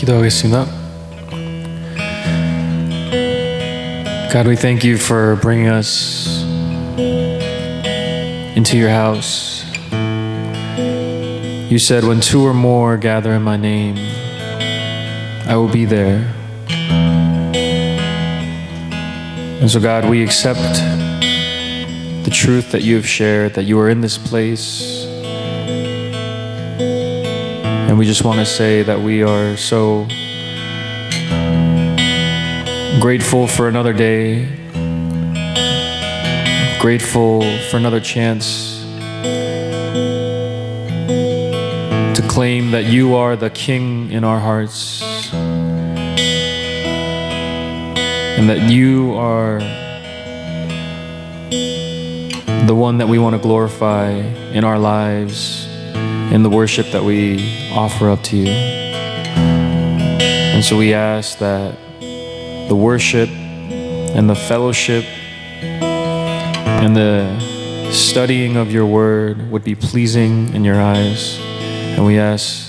기도하겠습니다. God, we thank you for bringing us into your house. You said, when two or more gather in my name, I will be there. And so, God, we accept the truth that you have shared, that you are in this place. And we just want to say that we are so grateful for another day, grateful for another chance to claim that you are the King in our hearts, and that you are the one that we want to glorify in our lives, in the worship that we offer up to you. And so we ask that the worship and the fellowship and the studying of your word would be pleasing in your eyes. And we ask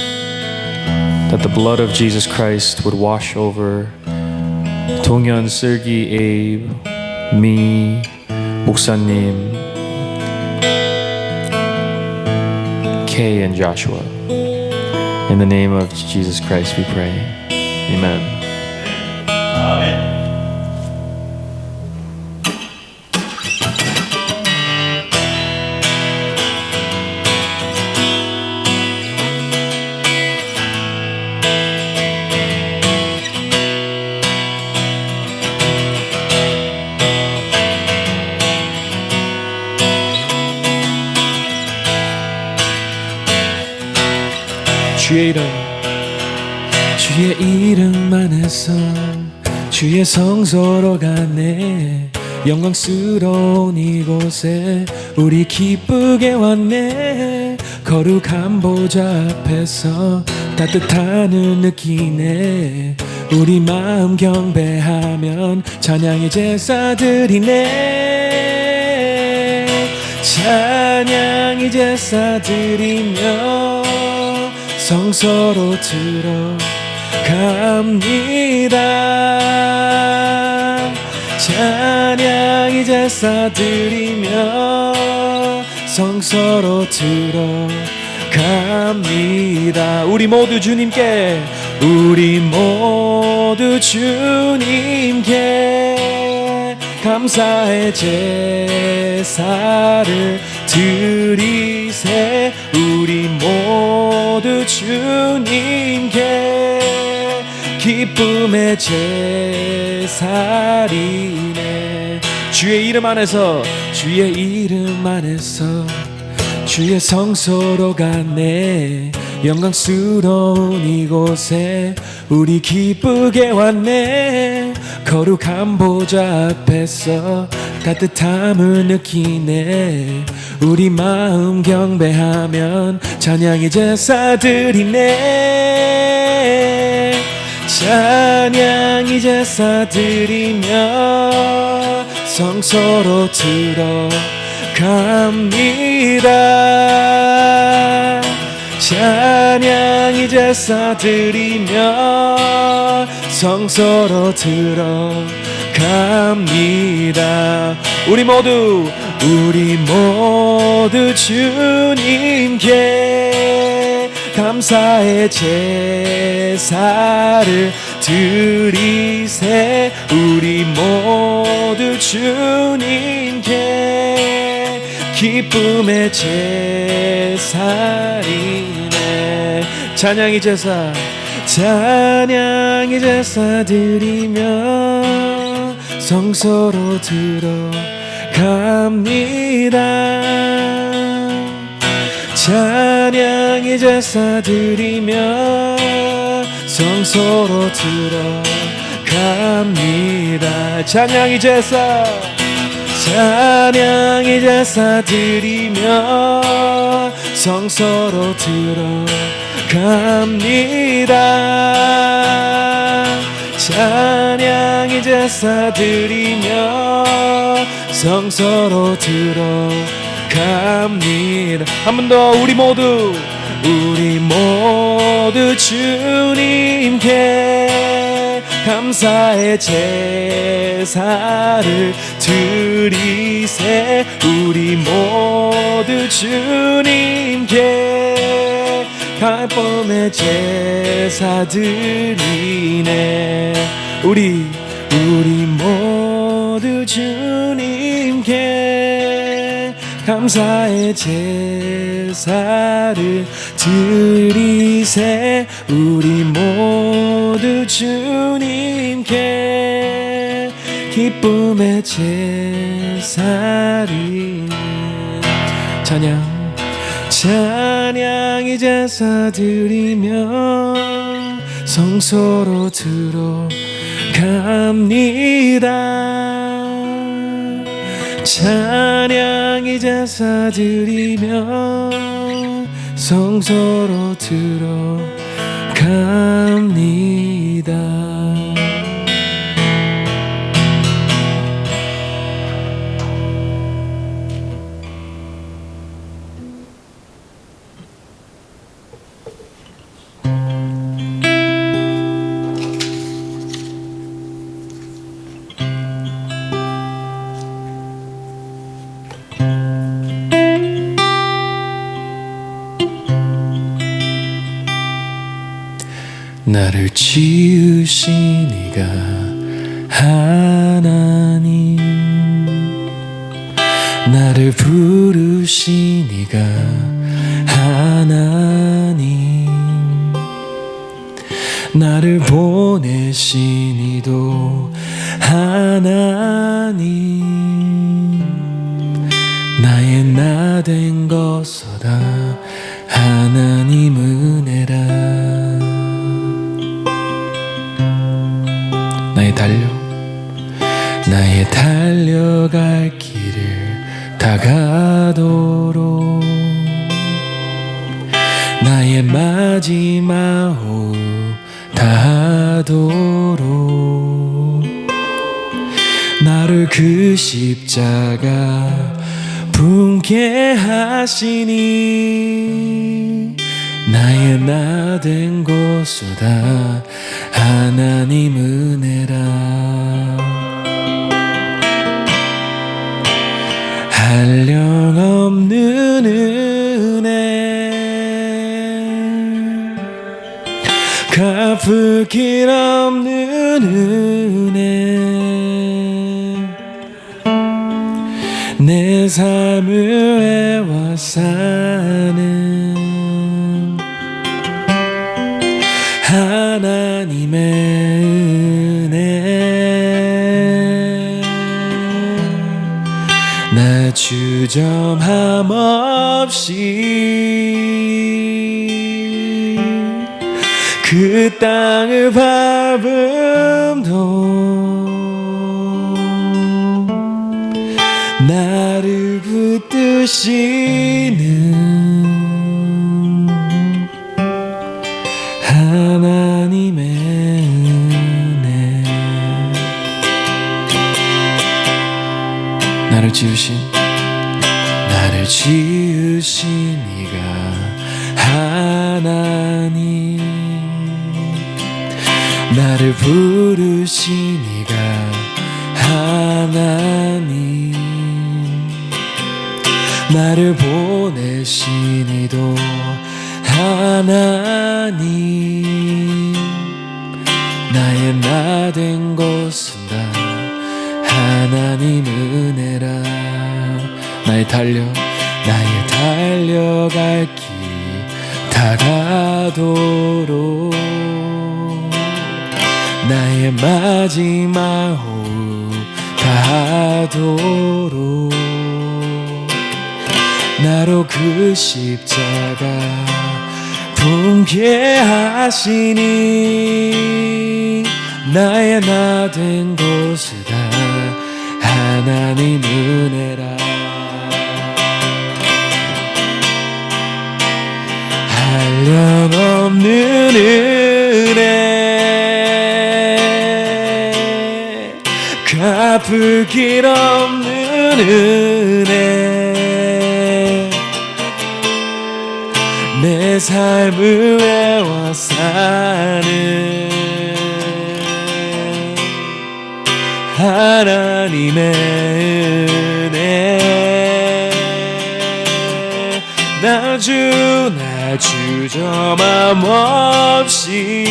that the blood of Jesus Christ would wash over 동현, 슬기, Abe, me, 목사님, Kay and Joshua. In the name of Jesus Christ we pray. Amen. 주의 이름만에서 주의 성소로 가네. 영광스러운 이곳에 우리 기쁘게 왔네. 거룩한 보좌 앞에서 따뜻함을 느끼네. 우리 마음 경배하면 찬양의 제사 드리네. 찬양의 제사 드리며 성소로 들어갑니다. 찬양의 제사 드리며 성소로 들어갑니다. 우리 모두 주님께 감사의 제사를 드리세. 우리 모두 주님께 기쁨의 제사리네. 주의 이름 안에서 주의 성소로 가네. 영광스러운 이곳에 우리 기쁘게 왔네. 거룩한 보좌 앞에서 따뜻함을 느끼네. 우리 마음 경배하면 찬양의 제사 드리네. 찬양의 제사 드리며 성소로 들어갑니다. 찬양의 제사 드리며 성소로 들어갑니다. 우리 모두 주님께 감사의 제사를 드리세. 우리 모두 주님께 기쁨의 제사리네. 찬양의 제사 드리며 성소로 들어갑니다. 찬양의 제사 드리며 성소로 들어갑니다. 찬양의 제사 드리며 성소로 들어갑니다. 찬양의 제사 드리며 성소로 들어갑니다. 한 번 더 우리 모두 주님께 감사의 제사를 드리세. 우리 모두 주님께 기쁨의 제사 드리네. 우리 모두 주님께 감사의 제사를 드리세. 우리 모두 주님께 기쁨의 제사를. 찬양이 제사 드리며 성소로 들어갑니다. 찬양이 제사 드리며 성소로 들어갑니다. 나를 지으신 이가 하나님, 나를 부르신 이가 하나님, 나를 보내신 이도 하나님, 나의 나 된 것보다 하나님 은혜라. 나의 달려갈 길을 다 가도록, 나의 마지막 호흡 다하도록, 나를 그 십자가 품게 하시니, 나의 나 된 곳보다 하나님 은혜라. 한량없는 은혜, 갚을 길 없는 은혜, 내 삶을 애워 사는 하나님의 은혜. 나 주저함 없이 그 땅을 밟음도 나를 붙드시는 하나님의 은혜. 나를 지으신 이가 하나님, 나를 부르신 이가 하나님, 나를 보내신 이도 하나님, 나의 나 된 것은 다 하나님 은혜라. 나의 달려갈 길 다 가도록, 나의 마지막 호흡 다하도록, 나로 그 십자가 품게 하시니, 나의 나 된 곳을 다 하나님 은혜라. 한량없는 은혜, 갚을 길 없는 은혜, 내 삶을 외워 사는 하나님의 은혜 나주 저맘 없이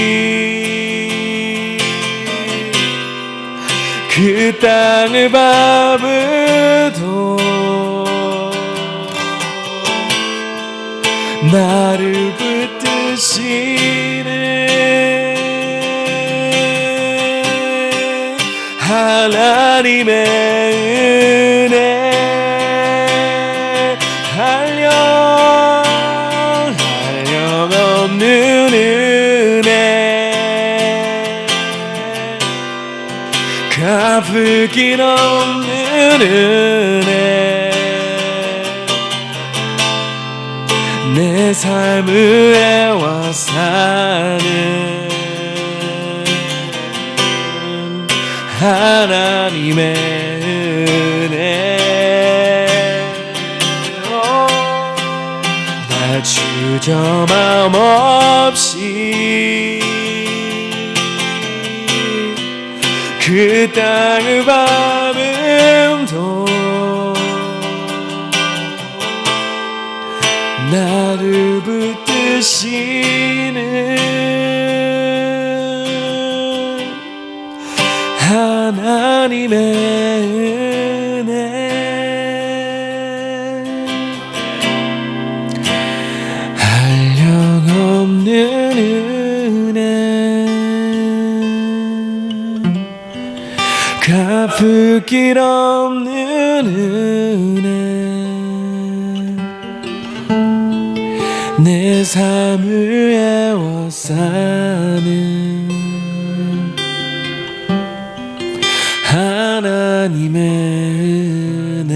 그 땅을 밟아도 나를 붙드시는 하나님의 은혜 한량없는 은혜 갚을 길 없는 은혜 내 삶을 애워 사는 하나님의 은혜 나 주저맘 없이 그 땅을 밟음도 나를 붙드시는 하나님의 은혜 한량없는 은혜 갚을 길 없는 은혜 내 삶을 애워 사는 하나님의 은혜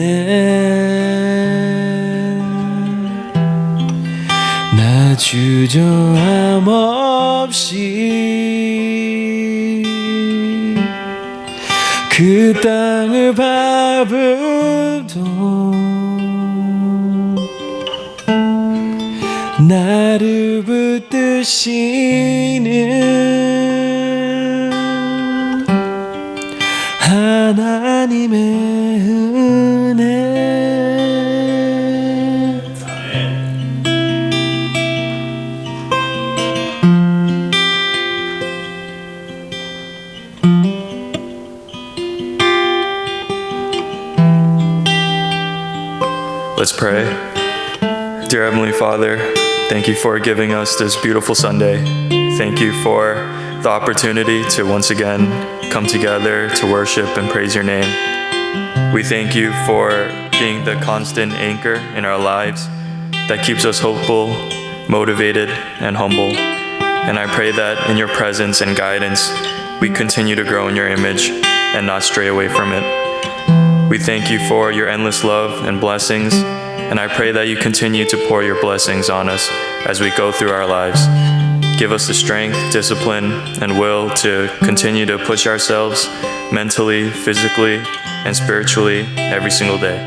나 주저함 없이 그 땅을 밟아도 나를 붙드시는 하나님의 은혜 Let's pray. Dear Heavenly Father, thank you for giving us this beautiful Sunday. Thank you for the opportunity to once again come together to worship and praise your name. We thank you for being the constant anchor in our lives that keeps us hopeful, motivated, and humble. And I pray that in your presence and guidance, we continue to grow in your image and not stray away from it. We thank you for your endless love and blessings, and I pray that you continue to pour your blessings on us as we go through our lives. Give us the strength, discipline, and will to continue to push ourselves mentally, physically, and spiritually every single day.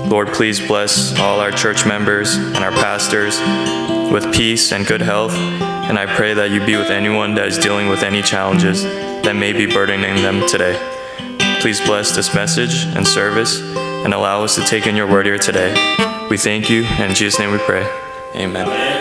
Lord, please bless all our church members and our pastors with peace and good health, and I pray that you be with anyone that is dealing with any challenges that may be burdening them today. Please bless this message and service and allow us to take in your word here today. We thank you, and in Jesus' name we pray. Amen.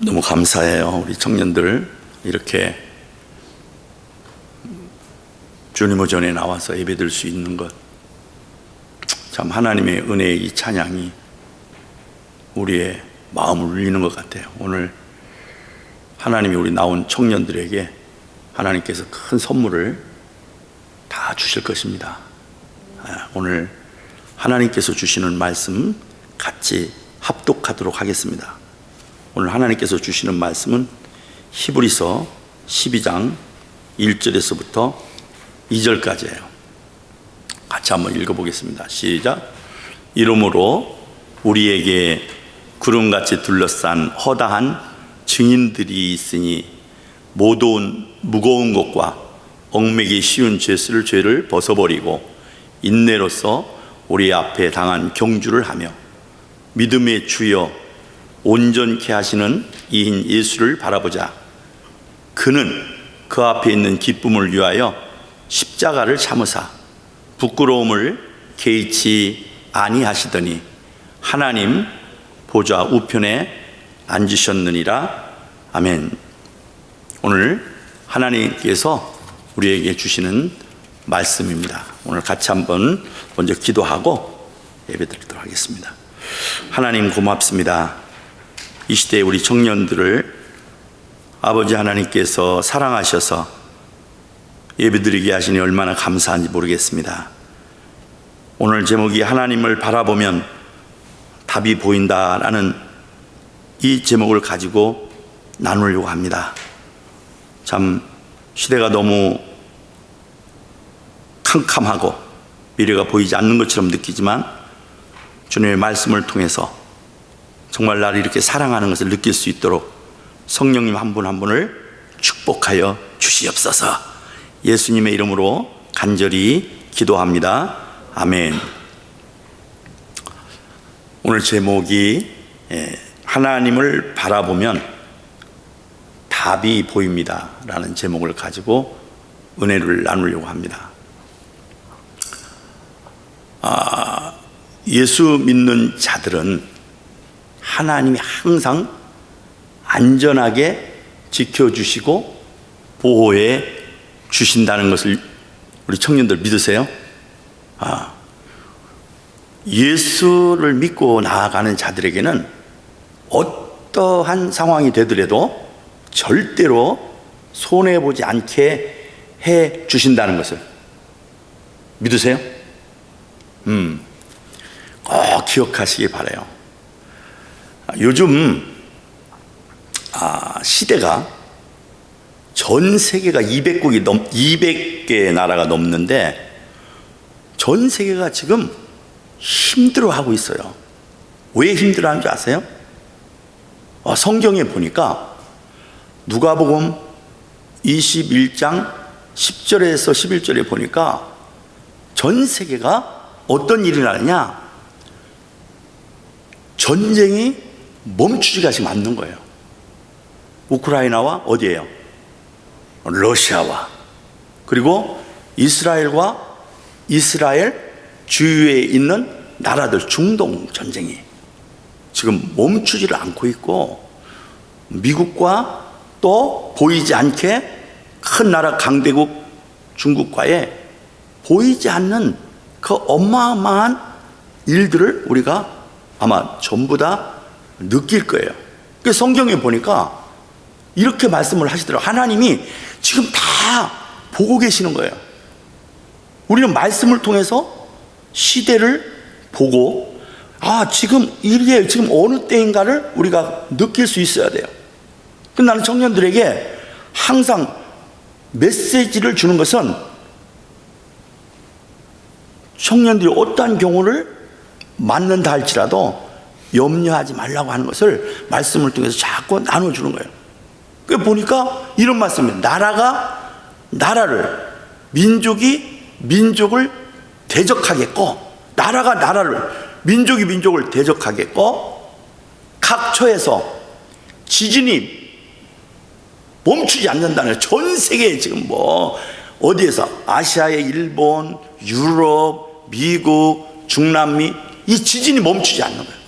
너무 감사해요. 우리 청년들 이렇게 주님 오전에 나와서 예배드릴 수 있는 것, 참 하나님의 은혜의 이 찬양이 우리의 마음을 울리는 것 같아요. 오늘 하나님이 우리 나온 청년들에게 하나님께서 큰 선물을 다 주실 것입니다. 오늘 하나님께서 주시는 말씀 같이 합독하도록 하겠습니다. 오늘 하나님께서 주시는 말씀은 히브리서 12장 1절에서부터 2절까지예요. 같이 한번 읽어보겠습니다. 시작. 이러므로 우리에게 구름같이 둘러싼 허다한 증인들이 있으니 모든 무거운 것과 얽매기 쉬운 죄를 벗어버리고 인내로서 우리 앞에 당한 경주를 하며 믿음의 주여 온전케 하시는 이인 예수를 바라보자. 그는 그 앞에 있는 기쁨을 위하여 십자가를 참으사 부끄러움을 개의치 아니하시더니 하나님 보좌 우편에 앉으셨느니라. 아멘. 오늘 하나님께서 우리에게 주시는 말씀입니다. 오늘 같이 한번 먼저 기도하고 예배드리도록 하겠습니다. 하나님 고맙습니다. 이 시대에 우리 청년들을 아버지 하나님께서 사랑하셔서 예배드리게 하시니 얼마나 감사한지 모르겠습니다. 오늘 제목이 하나님을 바라보면 답이 보인다라는 이 제목을 가지고 나누려고 합니다. 참 시대가 너무 캄캄하고 미래가 보이지 않는 것처럼 느끼지만 주님의 말씀을 통해서 정말 나를 이렇게 사랑하는 것을 느낄 수 있도록 성령님 한 분 한 분을 축복하여 주시옵소서. 예수님의 이름으로 간절히 기도합니다. 아멘. 오늘 제목이 하나님을 바라보면 답이 보입니다 라는 제목을 가지고 은혜를 나누려고 합니다. 예수 믿는 자들은 하나님이 항상 안전하게 지켜주시고 보호해 주신다는 것을 우리 청년들 믿으세요? 예수를 믿고 나아가는 자들에게는 어떠한 상황이 되더라도 절대로 손해보지 않게 해 주신다는 것을 믿으세요? 꼭 기억하시기 바라요. 요즘 시대가 전 세계가 200개 나라가 넘는데 전 세계가 지금 힘들어하고 있어요. 왜 힘들어하는 줄 아세요? 성경에 보니까 누가복음 21장 10절에서 11절에 보니까 전 세계가 어떤 일이 나느냐, 전쟁이 멈추지가 지금 않는 거예요. 우크라이나와 어디예요? 러시아와, 그리고 이스라엘과 이스라엘 주위에 있는 나라들, 중동 전쟁이 지금 멈추지를 않고 있고, 미국과 또 보이지 않게 큰 나라 강대국 중국과의 보이지 않는 그 어마어마한 일들을 우리가 아마 전부 다 느낄 거예요. 그 성경에 보니까 이렇게 말씀을 하시더라고요. 하나님이 지금 다 보고 계시는 거예요. 우리는 말씀을 통해서 시대를 보고 지금 이게 지금 어느 때인가를 우리가 느낄 수 있어야 돼요. 근데 나는 청년들에게 항상 메시지를 주는 것은 청년들이 어떠한 경우를 맞는다 할지라도 염려하지 말라고 하는 것을 말씀을 통해서 자꾸 나눠주는 거예요. 그 보니까 이런 말씀이에요. 나라가 나라를, 민족이 민족을 대적하겠고, 나라가 나라를, 민족이 민족을 대적하겠고, 각처에서 지진이 멈추지 않는다는 거예요. 전 세계에 지금 어디에서 아시아의 일본, 유럽, 미국, 중남미, 이 지진이 멈추지 않는 거예요.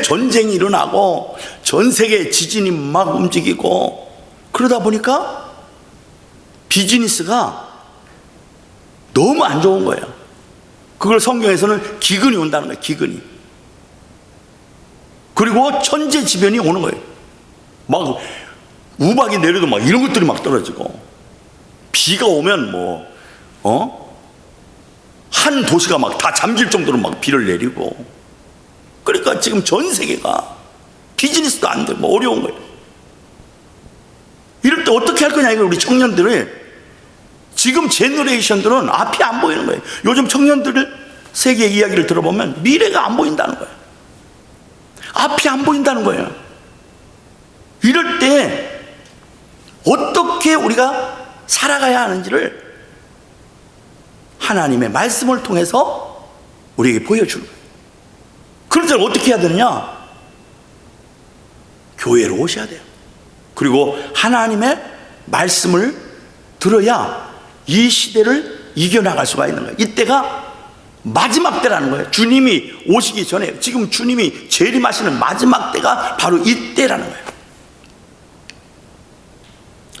전쟁이 일어나고 전 세계에 지진이 막 움직이고, 그러다 보니까 비즈니스가 너무 안 좋은 거예요. 그걸 성경에서는 기근이 온다는 거예요. 기근이. 그리고 천재지변이 오는 거예요. 막 우박이 내려도 막 이런 것들이 막 떨어지고, 비가 오면 한 도시가 막 다 잠길 정도로 막 비를 내리고, 그러니까 지금 전 세계가 비즈니스도 안 되고 어려운 거예요. 이럴 때 어떻게 할 거냐, 이거 우리 청년들이. 지금 제너레이션들은 앞이 안 보이는 거예요. 요즘 청년들 세계 이야기를 들어보면 미래가 안 보인다는 거예요. 앞이 안 보인다는 거예요. 이럴 때 어떻게 우리가 살아가야 하는지를 하나님의 말씀을 통해서 우리에게 보여주는 거예요. 그럴 때는 어떻게 해야 되느냐? 교회로 오셔야 돼요. 그리고 하나님의 말씀을 들어야 이 시대를 이겨나갈 수가 있는 거예요. 이때가 마지막 때라는 거예요. 주님이 오시기 전에, 지금 주님이 재림하시는 마지막 때가 바로 이때라는 거예요.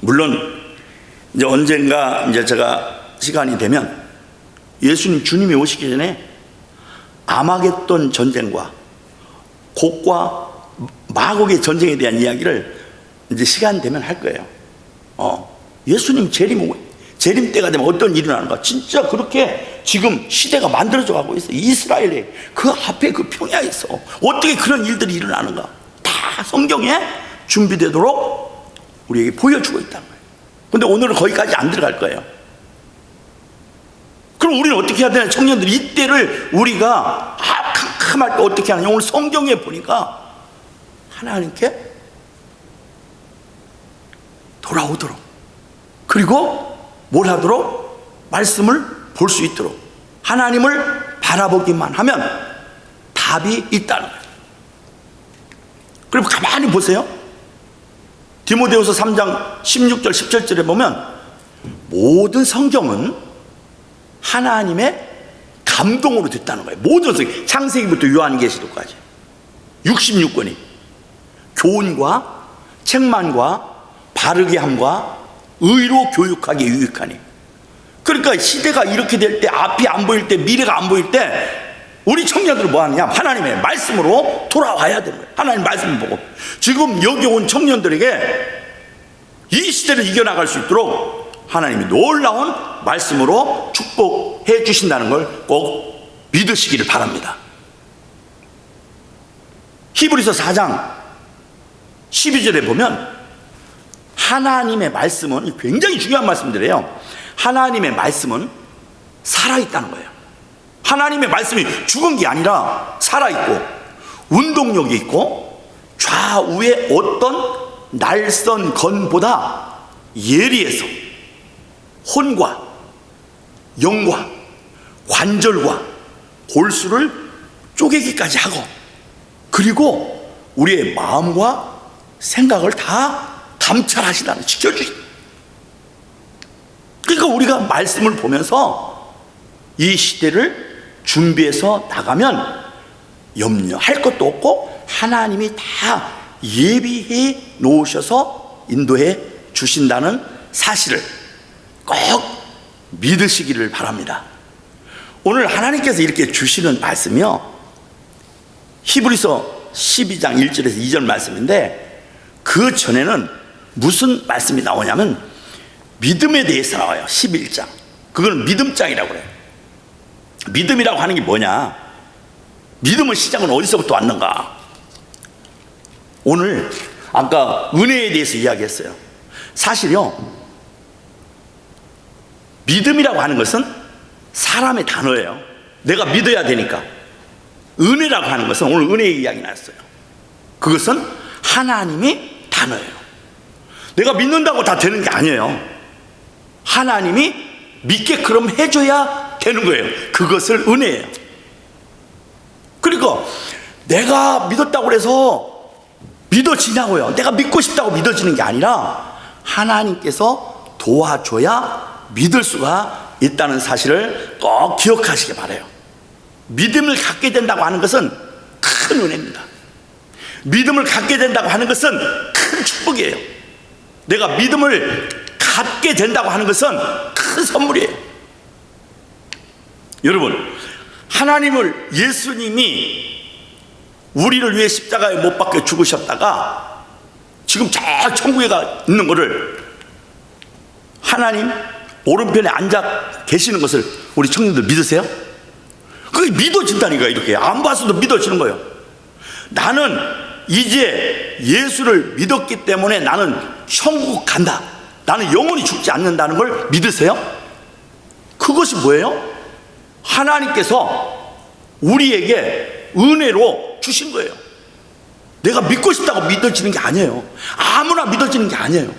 물론 이제 언젠가 이제 제가 시간이 되면 예수님 주님이 오시기 전에 아마겟돈 전쟁과 곡과 마곡의 전쟁에 대한 이야기를 이제 시간 되면 할 거예요. 예수님 재림 때가 되면 어떤 일이 일어나는가? 진짜 그렇게 지금 시대가 만들어져 가고 있어. 이스라엘에 그 앞에 그 평야에 있어. 어떻게 그런 일들이 일어나는가? 다 성경에 준비되도록 우리에게 보여주고 있다는 거예요. 근데 오늘은 거기까지 안 들어갈 거예요. 그럼 우리는 어떻게 해야 되나? 청년들이 이때를 우리가 캄캄할 때 어떻게 하느냐? 오늘 성경에 보니까 하나님께 돌아오도록, 그리고 뭘 하도록? 말씀을 볼 수 있도록, 하나님을 바라보기만 하면 답이 있다는 거예요. 그리고 가만히 보세요. 디모데후서 3장 16절 17절에 보면 모든 성경은 하나님의 감동으로 됐다는 거예요. 모든 성경, 창세기부터 요한계시록까지 66권이 교훈과 책망과 바르게 함과 의로 교육하기 유익하니. 그러니까 시대가 이렇게 될 때, 앞이 안 보일 때, 미래가 안 보일 때 우리 청년들은 뭐 하느냐? 하나님의 말씀으로 돌아와야 되는 거예요. 하나님 말씀을 보고. 지금 여기 온 청년들에게 이 시대를 이겨나갈 수 있도록 하나님이 놀라운 말씀으로 축복해 주신다는 걸 꼭 믿으시기를 바랍니다. 히브리서 4장 12절에 보면 하나님의 말씀은, 굉장히 중요한 말씀들이에요. 하나님의 말씀은 살아있다는 거예요. 하나님의 말씀이 죽은 게 아니라 살아있고 운동력이 있고 좌우에 어떤 날선 건보다 예리해서 혼과 영과 관절과 골수를 쪼개기까지 하고, 그리고 우리의 마음과 생각을 다 감찰하시다는, 지켜주시다. 그러니까 우리가 말씀을 보면서 이 시대를 준비해서 나가면 염려할 것도 없고 하나님이 다 예비해 놓으셔서 인도해 주신다는 사실을 꼭 믿으시기를 바랍니다. 오늘 하나님께서 이렇게 주시는 말씀이요, 히브리서 12장 1절에서 2절 말씀인데, 그 전에는 무슨 말씀이 나오냐면 믿음에 대해서 나와요. 11장. 그건 믿음장이라고 그래요. 믿음이라고 하는 게 뭐냐? 믿음의 시작은 어디서부터 왔는가? 오늘 아까 은혜에 대해서 이야기했어요. 사실요, 믿음이라고 하는 것은 사람의 단어예요. 내가 믿어야 되니까. 은혜라고 하는 것은, 오늘 은혜의 이야기 나왔어요. 그것은 하나님이 단어예요. 내가 믿는다고 다 되는 게 아니에요. 하나님이 믿게끔 해줘야 되는 거예요. 그것을 은혜예요. 그러니까 내가 믿었다고 해서 믿어지냐고요? 내가 믿고 싶다고 믿어지는 게 아니라 하나님께서 도와줘야 믿을 수가 있다는 사실을 꼭 기억하시기 바라요. 믿음을 갖게 된다고 하는 것은 큰 은혜입니다. 믿음을 갖게 된다고 하는 것은 큰 축복이에요. 내가 믿음을 갖게 된다고 하는 것은 큰 선물이에요. 여러분, 하나님을, 예수님이 우리를 위해 십자가에 못 박혀 죽으셨다가 지금 저 천국에 가 있는 것을, 하나님 오른편에 앉아 계시는 것을 우리 청년들 믿으세요? 그게 믿어진다니까. 이렇게 안 봐서도 믿어지는 거예요. 나는 이제 예수를 믿었기 때문에 나는 천국 간다. 나는 영원히 죽지 않는다는 걸 믿으세요? 그것이 뭐예요? 하나님께서 우리에게 은혜로 주신 거예요. 내가 믿고 싶다고 믿어지는 게 아니에요. 아무나 믿어지는 게 아니에요.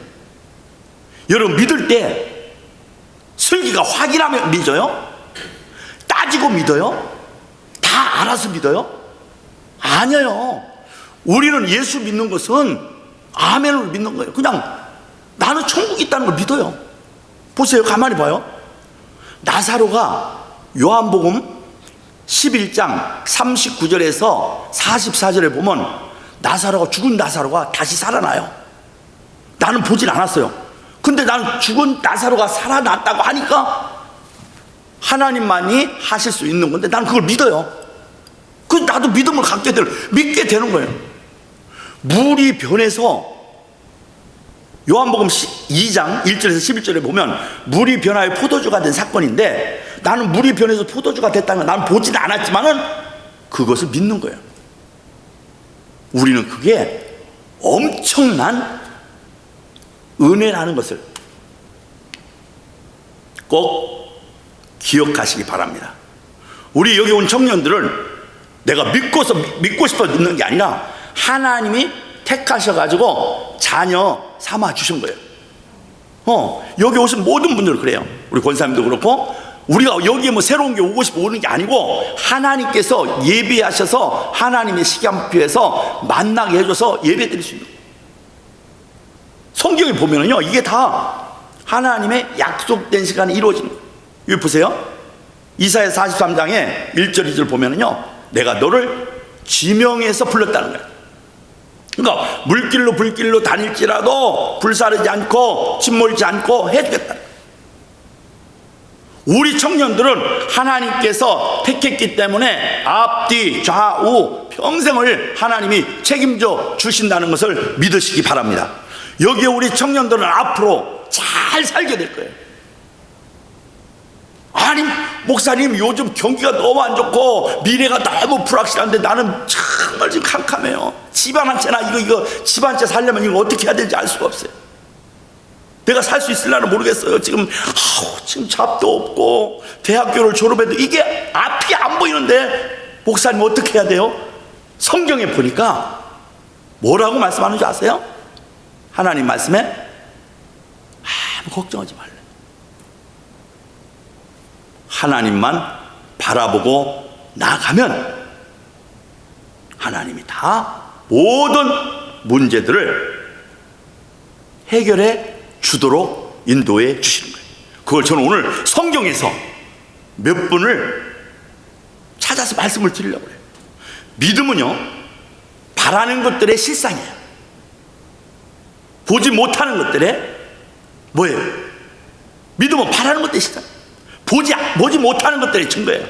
여러분, 믿을 때 슬기가 확인하면 믿어요? 따지고 믿어요? 다 알아서 믿어요? 아니에요. 우리는 예수 믿는 것은 아멘으로 믿는 거예요. 그냥 나는 천국이 있다는 걸 믿어요. 보세요. 가만히 봐요. 나사로가 요한복음 11장 39절에서 44절에 보면 나사로가, 죽은 나사로가 다시 살아나요. 나는 보진 않았어요. 근데 나는 죽은 나사로가 살아났다고 하니까 하나님만이 하실 수 있는 건데 나는 그걸 믿어요. 그 나도 믿음을 믿게 되는 거예요. 물이 변해서 요한복음 2장 1절에서 11절에 보면 물이 변하여 포도주가 된 사건인데, 나는 물이 변해서 포도주가 됐다는 걸 나는 보진 않았지만은 그것을 믿는 거예요. 우리는 그게 엄청난 은혜라는 것을 꼭 기억하시기 바랍니다. 우리 여기 온 청년들은 내가 믿고 싶어 믿는 게 아니라 하나님이 택하셔가지고 자녀 삼아 주신 거예요. 여기 오신 모든 분들 그래요. 우리 권사님도 그렇고, 우리가 여기에 뭐 새로운 게 오고 싶어 오는 게 아니고 하나님께서 예비하셔서 하나님의 시간표에서 만나게 해줘서 예배 드릴 수 있는 거예요. 성경에 보면은요, 이게 다 하나님의 약속된 시간에 이루어지는 거예요. 여기 보세요. 이사야 43장에 1절 2절 보면은요, 내가 너를 지명해서 불렀다는 거예요. 그러니까 물길로 불길로 다닐지라도 불사르지 않고 짓몰지 않고 해주겠다. 우리 청년들은 하나님께서 택했기 때문에 앞뒤 좌우 평생을 하나님이 책임져 주신다는 것을 믿으시기 바랍니다. 여기에 우리 청년들은 앞으로 잘 살게 될 거예요. 아니, 목사님 요즘 경기가 너무 안 좋고 미래가 너무 불확실한데 나는 정말 지금 캄캄해요. 집안 한 채나 이거 집 한 채 살려면 이거 어떻게 해야 될지 알 수가 없어요. 내가 살 수 있을라는 모르겠어요. 지금 잡도 없고 대학교를 졸업해도 이게 앞이 안 보이는데 목사님 어떻게 해야 돼요? 성경에 보니까 뭐라고 말씀하는지 아세요? 하나님 말씀에 아무 걱정하지 말래. 하나님만 바라보고 나가면 하나님이 다 모든 문제들을 해결해 주도록 인도해 주시는 거예요. 그걸 저는 오늘 성경에서 몇 분을 찾아서 말씀을 드리려고 그래요. 믿음은요, 바라는 것들의 실상이에요. 보지 못하는 것들의 뭐예요? 믿음은 바라는 것들의 실상, 보지 못하는 것들의 증거예요.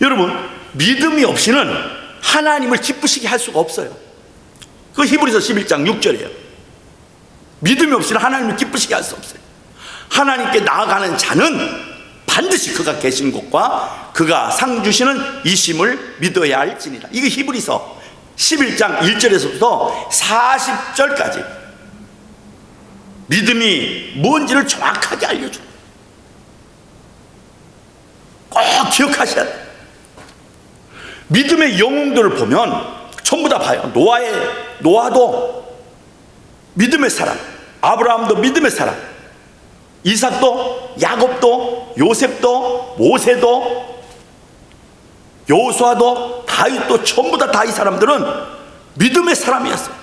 여러분, 믿음이 없이는 하나님을 기쁘시게 할 수가 없어요. 그 히브리서 11장 6절이에요. 믿음이 없이는 하나님을 기쁘시게 할 수 없어요. 하나님께 나아가는 자는 반드시 그가 계신 곳과 그가 상 주시는 이심을 믿어야 할지니라. 이게 히브리서 11장 1절에서부터 40절까지 믿음이 뭔지를 정확하게 알려줘요. 꼭 기억하셔야 돼요. 믿음의 영웅들을 보면 전부 다 봐요. 노아도 믿음의 사람, 아브라함도 믿음의 사람, 이삭도, 야곱도, 요셉도, 모세도, 여호수아도, 다윗도 전부 다 이 사람들은 믿음의 사람이었어요.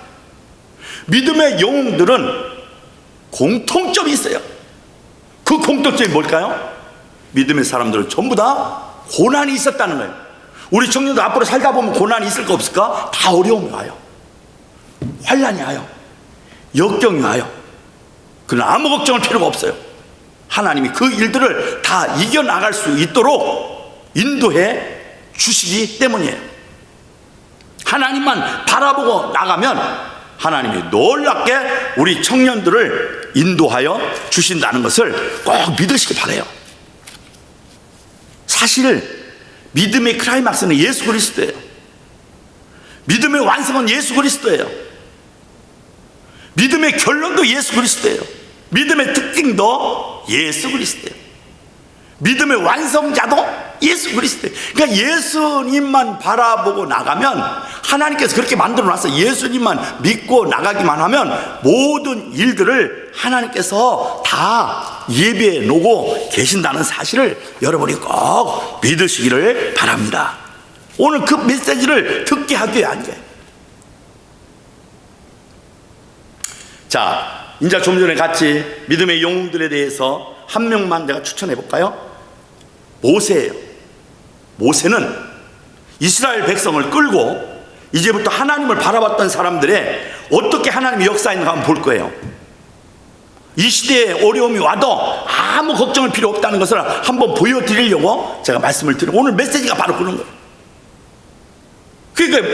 믿음의 영웅들은 공통점이 있어요. 그 공통점이 뭘까요? 믿음의 사람들은 전부 다 고난이 있었다는 거예요. 우리 청년들 앞으로 살다 보면 고난이 있을까 없을까? 다 어려움이 와요. 환난이 와요. 역경이 와요. 그러나 아무 걱정할 필요가 없어요. 하나님이 그 일들을 다 이겨나갈 수 있도록 인도해 주시기 때문이에요. 하나님만 바라보고 나가면 하나님이 놀랍게 우리 청년들을 인도하여 주신다는 것을 꼭 믿으시기 바라요. 사실 믿음의 클라이막스는 예수 그리스도예요. 믿음의 완성은 예수 그리스도예요. 믿음의 결론도 예수 그리스도예요. 믿음의 특징도 예수 그리스도예요. 믿음의 완성자도 예수 그리스도예요. 그러니까 예수님만 바라보고 나가면, 하나님께서 그렇게 만들어 놨어요. 예수님만 믿고 나가기만 하면 모든 일들을 하나님께서 다 예비해 놓고 계신다는 사실을 여러분이 꼭 믿으시기를 바랍니다. 오늘 그 메시지를 듣게 하기 위한 거예요. 자, 이제 좀 전에 같이 믿음의 영웅들에 대해서 한 명만 내가 추천해 볼까요? 모세예요. 모세는 이스라엘 백성을 끌고 이제부터 하나님을 바라봤던 사람들의 어떻게 하나님의 역사인가 한번 볼 거예요. 이 시대에 어려움이 와도 아무 걱정할 필요 없다는 것을 한번 보여드리려고 제가 말씀을 드리고, 오늘 메시지가 바로 그런 거예요. 그러니까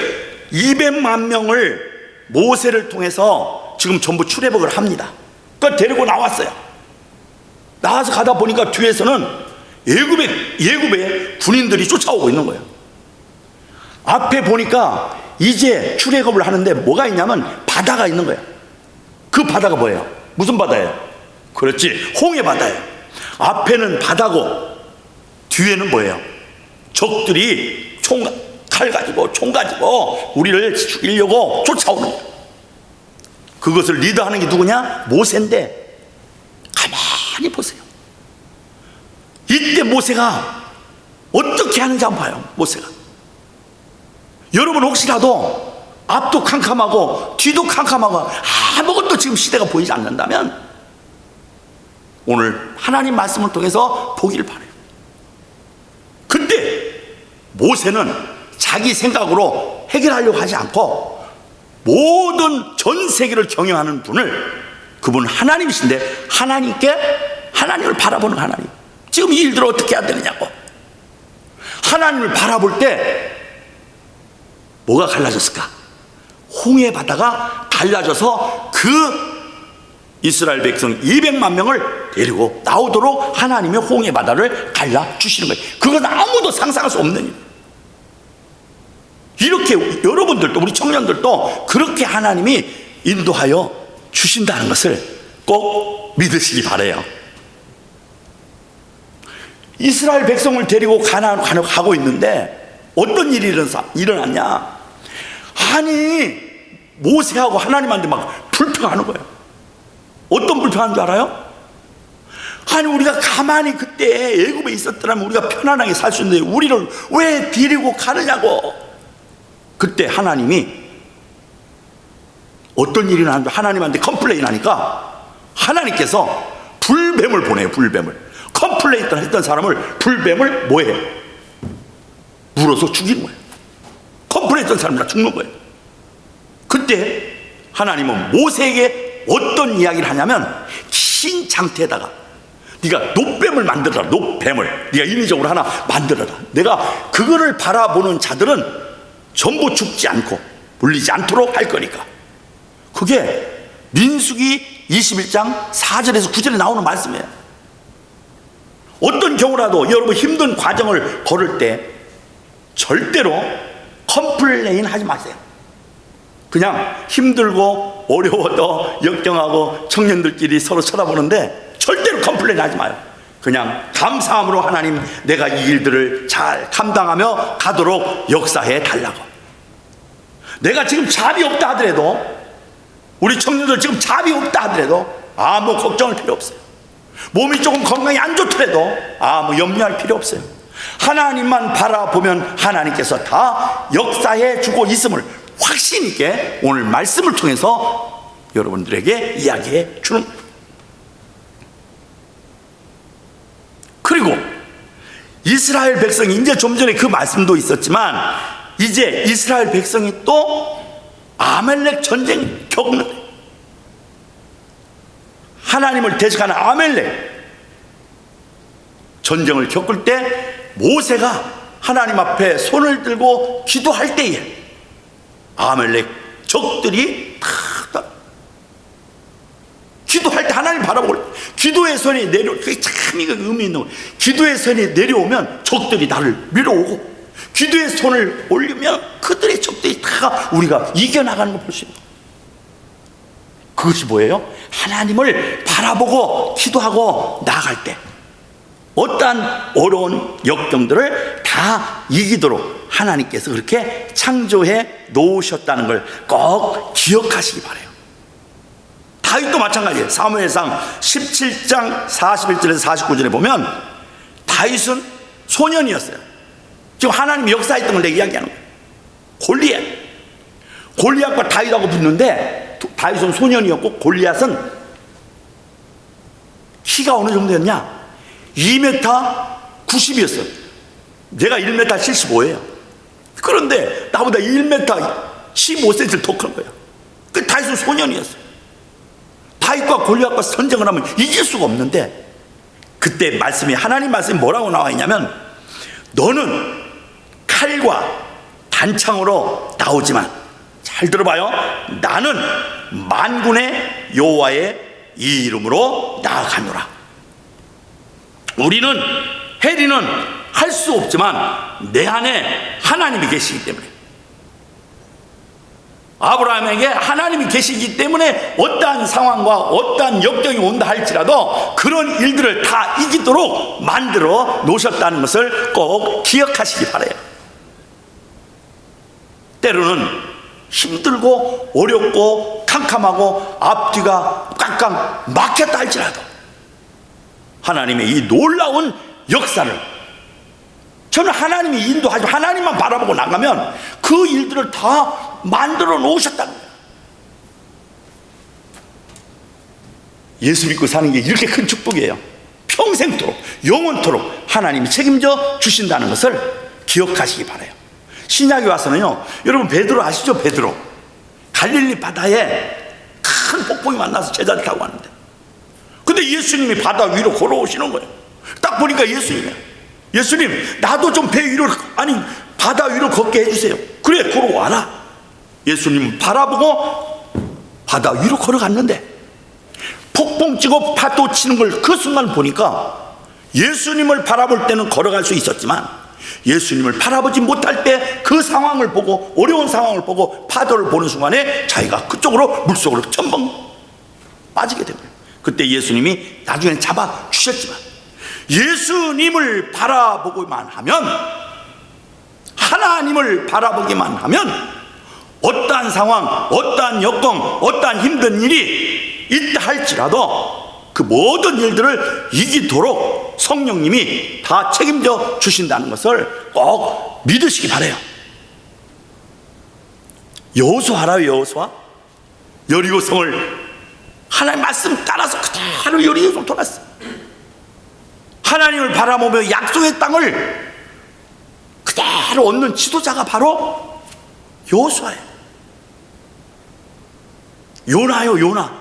200만 명을 모세를 통해서 지금 전부 출애굽을 합니다. 그러니까 데리고 나왔어요. 나와서 가다 보니까 뒤에서는 예굽의 군인들이 쫓아오고 있는 거예요. 앞에 보니까 이제 출애굽을 하는데 뭐가 있냐면 바다가 있는 거예요. 그 바다가 뭐예요? 무슨 바다예요? 그렇지, 홍해 바다예요. 앞에는 바다고 뒤에는 뭐예요? 적들이 칼 가지고 총 가지고 우리를 죽이려고 쫓아오는 거예요. 그것을 리더하는 게 누구냐? 모세인데, 가만히 보세요. 이때 모세가 어떻게 하는지 한번 봐요. 모세가, 여러분 혹시라도 앞도 캄캄하고 뒤도 캄캄하고 아무것도 지금 시대가 보이지 않는다면 오늘 하나님 말씀을 통해서 보기를 바라요. 그때 모세는 자기 생각으로 해결하려고 하지 않고 모든 전 세계를 경영하는 분을, 그분은 하나님이신데 하나님을 바라보는 하나님, 지금 이 일들을 어떻게 해야 되느냐고. 하나님을 바라볼 때 뭐가 갈라졌을까? 홍해 바다가 갈라져서 그 이스라엘 백성 200만 명을 데리고 나오도록 하나님의 홍해 바다를 갈라주시는 거예요. 그건 아무도 상상할 수 없는 일. 이렇게 여러분들도, 우리 청년들도 그렇게 하나님이 인도하여 주신다는 것을 꼭 믿으시기 바라요. 이스라엘 백성을 데리고 가고 있는데 어떤 일이 일어났냐? 아니, 모세하고 하나님한테 막 불평하는 거예요. 어떤 불평하는 줄 알아요? 아니, 우리가 가만히 그때 애굽에 있었더라면 우리가 편안하게 살 수 있는데 우리를 왜 데리고 가느냐고. 그때 하나님이 어떤 일이 나는지 하나님한테 컴플레인 하니까 하나님께서 불뱀을 보내요. 불뱀을. 컴플레인 했던 사람을 불뱀을 뭐해? 물어서 죽이는 거예요. 컴플레인 했던 사람이 다 죽는 거예요. 그때 하나님은 모세에게 어떤 이야기를 하냐면, 긴 장태에다가 네가 노뱀을 만들어라. 노뱀을 네가 인위적으로 하나 만들어라. 내가 그거를 바라보는 자들은 전부 죽지 않고 물리지 않도록 할 거니까. 그게 민수기 21장 4절에서 9절에 나오는 말씀이에요. 어떤 경우라도 여러분 힘든 과정을 걸을 때 절대로 컴플레인 하지 마세요. 그냥 힘들고 어려워도 역경하고 청년들끼리 서로 쳐다보는데 절대로 컴플레인 하지 마요. 그냥 감사함으로 하나님, 내가 이 일들을 잘 감당하며 가도록 역사해 달라고. 내가 지금 잡이 없다 하더라도, 우리 청년들 지금 잡이 없다 하더라도 아무 걱정할 필요 없어요. 몸이 조금 건강이 안 좋더라도 아무 염려할 필요 없어요. 하나님만 바라보면 하나님께서 다 역사해 주고 있음을 확신 있게 오늘 말씀을 통해서 여러분들에게 이야기해 주는 거예요. 그리고 이스라엘 백성이, 이제 좀 전에 그 말씀도 있었지만 이제 이스라엘 백성이 또 아멜렉 전쟁 겪는 거예요. 하나님을 대적하는 아멜렉 전쟁을 겪을 때 모세가 하나님 앞에 손을 들고 기도할 때에 아멜렉 적들이 다 기도할 때 하나님 바라보고, 기도의 손이 그게 참 이거 의미 있는 거예요. 기도의 손이 내려오면 적들이 나를 밀어오고, 기도의 손을 올리면 그들의 적들이 다 우리가 이겨나가는 걸 볼 수 있는 거예요. 그것이 뭐예요? 하나님을 바라보고 기도하고 나아갈 때 어떠한 어려운 역경들을 다 이기도록 하나님께서 그렇게 창조해 놓으셨다는 걸 꼭 기억하시기 바라요. 다윗도 마찬가지예요. 사무엘상 17장 41절에서 49절에 보면 다윗은 소년이었어요. 지금 하나님이 역사했던 걸 내가 이야기하는 거예요. 골리앗과 다윗하고 붙는데 다윗은 소년이었고 골리앗은 키가 어느 정도였냐? 2m 90이었어요. 내가 1m 75예요. 그런데 나보다 1m 15cm를 더 큰 거예요. 그 다윗은 소년이었어요. 다윗과 골리앗과 전쟁을 하면 이길 수가 없는데 그때 말씀이 하나님 말씀이 뭐라고 나와 있냐면 너는 칼과 단창으로 나오지만 잘 들어봐요. 나는 만군의 여호와의 이 이름으로 나아가노라. 우리는 해리는 할 수 없지만 내 안에 하나님이 계시기 때문에 아브라함에게 하나님이 계시기 때문에 어떠한 상황과 어떠한 역경이 온다 할지라도 그런 일들을 다 이기도록 만들어 놓으셨다는 것을 꼭 기억하시기 바라요. 때로는 힘들고 어렵고 캄캄하고 앞뒤가 꽉꽉 막혔다 할지라도 하나님의 이 놀라운 역사를 저는 하나님이 인도하시고 하나님만 바라보고 나가면 그 일들을 다 만들어 놓으셨다는 거예요. 예수 믿고 사는 게 이렇게 큰 축복이에요. 평생토록 영원토록 하나님이 책임져 주신다는 것을 기억하시기 바라요. 신약에 와서는요, 여러분 베드로 아시죠? 베드로 갈릴리 바다에 큰 폭풍이 만나서 제자들 타고 왔는데 근데 예수님이 바다 위로 걸어오시는 거예요. 딱 보니까 예수님이에요. 예수님 나도 좀 배 위로 바다 위로 걷게 해주세요. 그래 걸어와라. 예수님은 바라보고 바다 위로 걸어갔는데 폭풍 치고 파도 치는 걸 그 순간 보니까 예수님을 바라볼 때는 걸어갈 수 있었지만 예수님을 바라보지 못할 때 그 상황을 보고 어려운 상황을 보고 파도를 보는 순간에 자기가 그쪽으로 물속으로 첨벙 빠지게 된 거예요. 그때 예수님이 나중에 잡아주셨지만 예수님을 바라보기만 하면 하나님을 바라보기만 하면 어떠한 상황, 어떠한 여건, 어떠한 힘든 일이 있다 할지라도 그 모든 일들을 이기도록 성령님이 다 책임져 주신다는 것을 꼭 믿으시기 바라요. 여호수아 알아요? 여호수아? 여리고성을 하나님 말씀 따라서 그대로 여리고성 돌았어요. 하나님을 바라보며 약속의 땅을 그대로 얻는 지도자가 바로 여호수아예요. 요나요, 요나.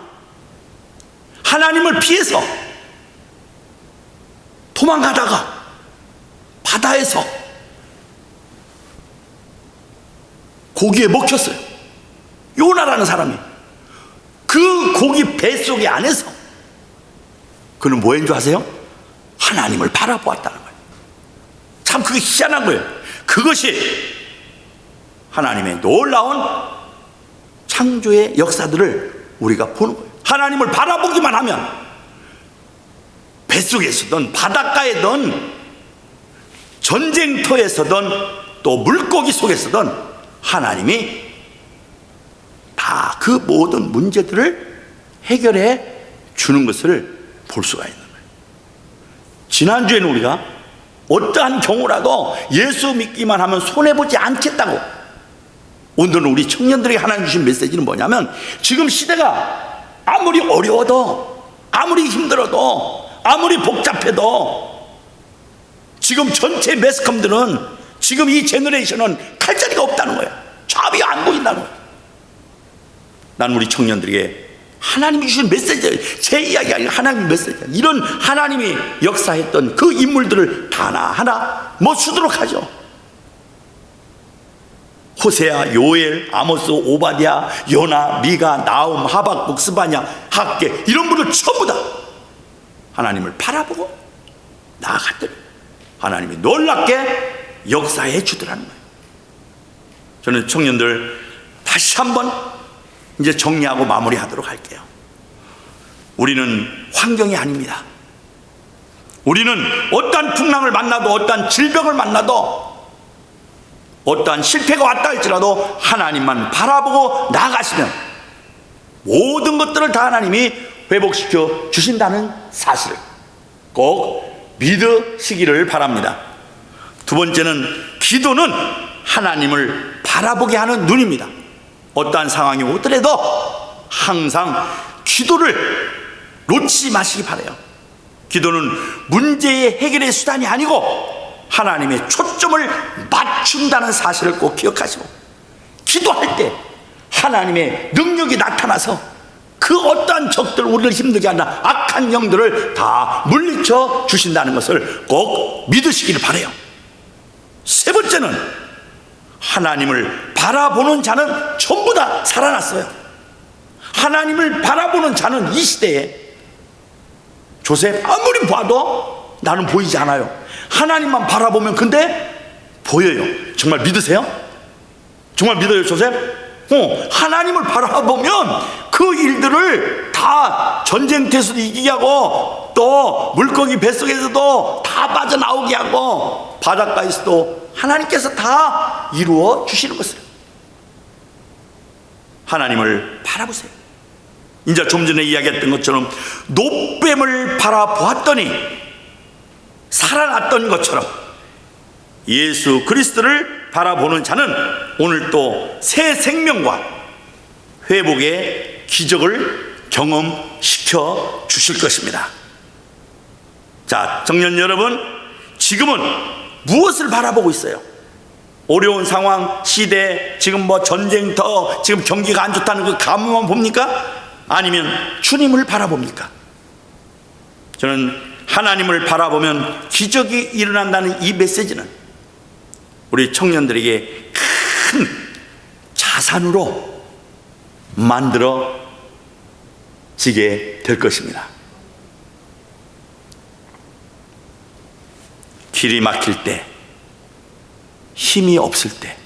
하나님을 피해서 도망가다가 바다에서 고기에 먹혔어요. 요나라는 사람이 그 고기 뱃속에 안에서 그는 뭐인 줄 아세요? 하나님을 바라보았다는 거예요. 참 그게 희한한 거예요. 그것이 하나님의 놀라운 창조의 역사들을 우리가 보는 거예요. 하나님을 바라보기만 하면 뱃속에서든 바닷가에든 전쟁터에서든 또 물고기 속에서든 하나님이 다 그 모든 문제들을 해결해 주는 것을 볼 수가 있는 거예요. 지난주에는 우리가 어떠한 경우라도 예수 믿기만 하면 손해보지 않겠다고, 오늘은 우리 청년들에게 하나님 주신 메시지는 뭐냐면 지금 시대가 아무리 어려워도 아무리 힘들어도 아무리 복잡해도 지금 전체 매스컴들은 지금 이 제너레이션은 칼자리가 없다는 거예요. 좌비 안 보인다는 거예요. 난 우리 청년들에게 하나님이 주신 메시지, 제 이야기 아니라 하나님의 메시지, 이런 하나님이 역사했던 그 인물들을 하나하나 모시도록 하죠. 호세아, 요엘, 아모스, 오바댜, 요나, 미가, 나움, 하박국, 스바냐, 학개, 이런 분들 전부 다 하나님을 바라보고 나아갔더니 하나님이 놀랍게 역사해 주더라는 거예요. 저는 청년들 다시 한번 이제 정리하고 마무리하도록 할게요. 우리는 환경이 아닙니다. 우리는 어떠한 풍랑을 만나도, 어떠한 질병을 만나도, 어떠한 실패가 왔다 할지라도 하나님만 바라보고 나아가시면 모든 것들을 다 하나님이 회복시켜 주신다는 사실을 꼭 믿으시기를 바랍니다. 두 번째는 기도는 하나님을 바라보게 하는 눈입니다. 어떠한 상황이 오더라도 항상 기도를 놓치지 마시기 바라요. 기도는 문제의 해결의 수단이 아니고 하나님의 초점을 맞춘다는 사실을 꼭 기억하시고, 기도할 때 하나님의 능력이 나타나서 그 어떠한 적들, 우리를 힘들게 하는 악한 영들을 다 물리쳐 주신다는 것을 꼭 믿으시기를 바라요. 세 번째는 하나님을 바라보는 자는 전부 다 살아났어요. 하나님을 바라보는 자는 이 시대에, 조셉 아무리 봐도 나는 보이지 않아요. 하나님만 바라보면 근데 보여요. 정말 믿으세요? 정말 믿어요, 조셉? 하나님을 바라보면 그 일들을 다 전쟁터에서도 이기게 하고, 또 물고기 뱃속에서도 다 빠져나오게 하고, 바닷가에서도 하나님께서 다 이루어 주시는 것을 하나님을 바라보세요. 이제 좀 전에 이야기했던 것처럼 노뱀을 바라보았더니 살아났던 것처럼 예수 그리스도를 바라보는 자는 오늘 또 새 생명과 회복의 기적을 경험시켜 주실 것입니다. 자, 청년 여러분, 지금은 무엇을 바라보고 있어요? 어려운 상황, 시대, 지금 뭐 전쟁터, 지금 경기가 안 좋다는 그 가뭄만 봅니까? 아니면 주님을 바라봅니까? 저는 하나님을 바라보면 기적이 일어난다는 이 메시지는 우리 청년들에게 큰 자산으로 만들어지게 될 것입니다. 길이 막힐 때, 힘이 없을 때,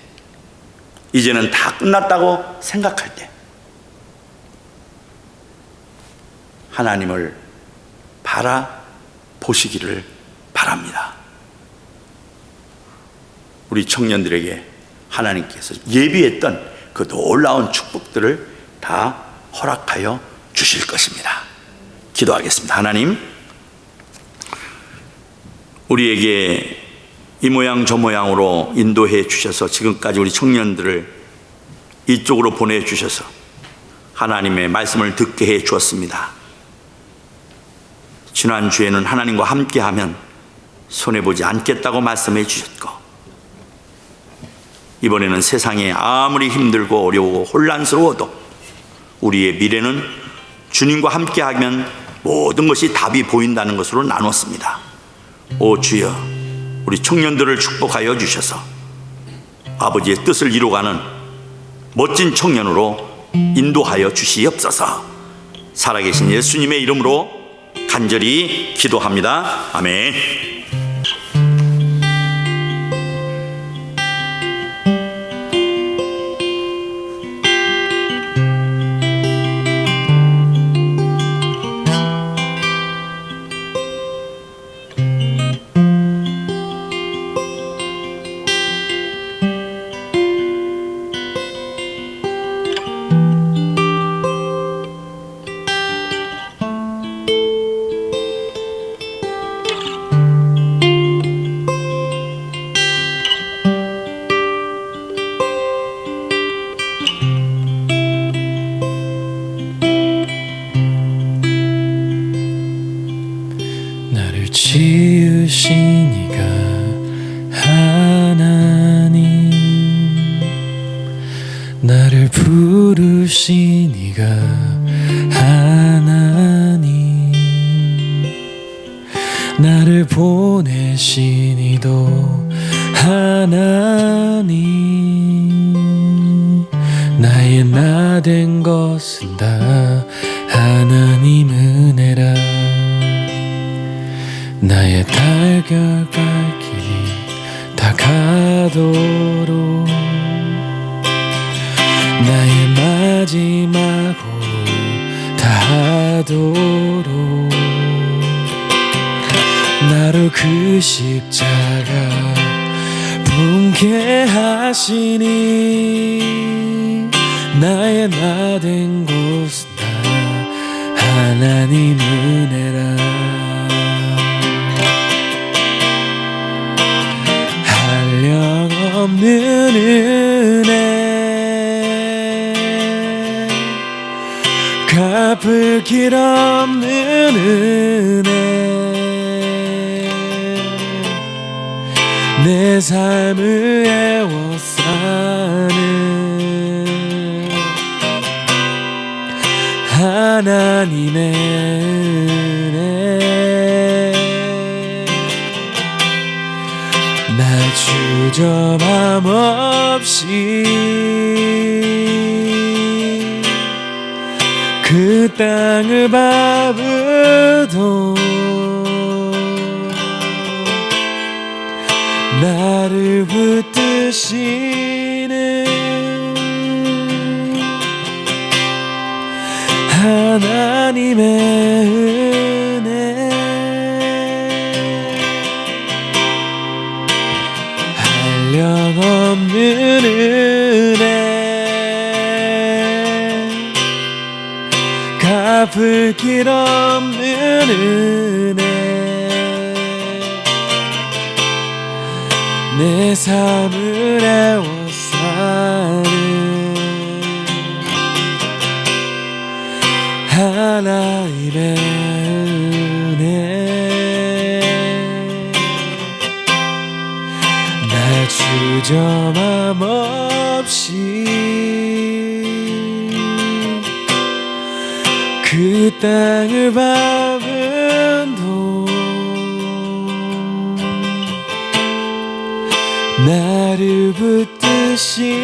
이제는 다 끝났다고 생각할 때 하나님을 바라보시기를 바랍니다. 우리 청년들에게 하나님께서 예비했던 그 놀라운 축복들을 다 허락하여 주실 것입니다. 기도하겠습니다. 하나님, 우리에게 이 모양 저 모양으로 인도해 주셔서 지금까지 우리 청년들을 이쪽으로 보내주셔서 하나님의 말씀을 듣게 해 주었습니다. 지난주에는 하나님과 함께하면 손해보지 않겠다고 말씀해 주셨고, 이번에는 세상에 아무리 힘들고 어려우고 혼란스러워도 우리의 미래는 주님과 함께하면 모든 것이 답이 보인다는 것으로 나눴습니다. 오 주여, 우리 청년들을 축복하여 주셔서 아버지의 뜻을 이루어가는 멋진 청년으로 인도하여 주시옵소서. 살아계신 예수님의 이름으로 간절히 기도합니다. 아멘. 지으신 이가 하나님, 나를 부르신 이가 하나님, 나를 보내신 이도 하나님, 나의 나 된 것은 다 하나님 은혜라. 나의 달걀 갈 길이 다 가도록 나의 말 마지막으로 다하도록 나로 그 십자가 품게 하시니 나의 나 된 곳은 다 하나님 은혜라. 한량없는 은혜 갚을 길 없는 은혜 내 삶을 애워싸는 하나님의 은혜 나 주저함 없이 그 땅을 밟아도 나를 붙드시는 하나님의 은혜 한량없는 은혜 갚을 길 없는 은혜 내 삶을 애워싸는 하나님의 은혜 나 주저함 없이 그 땅을 밟은도 나를 붙드시는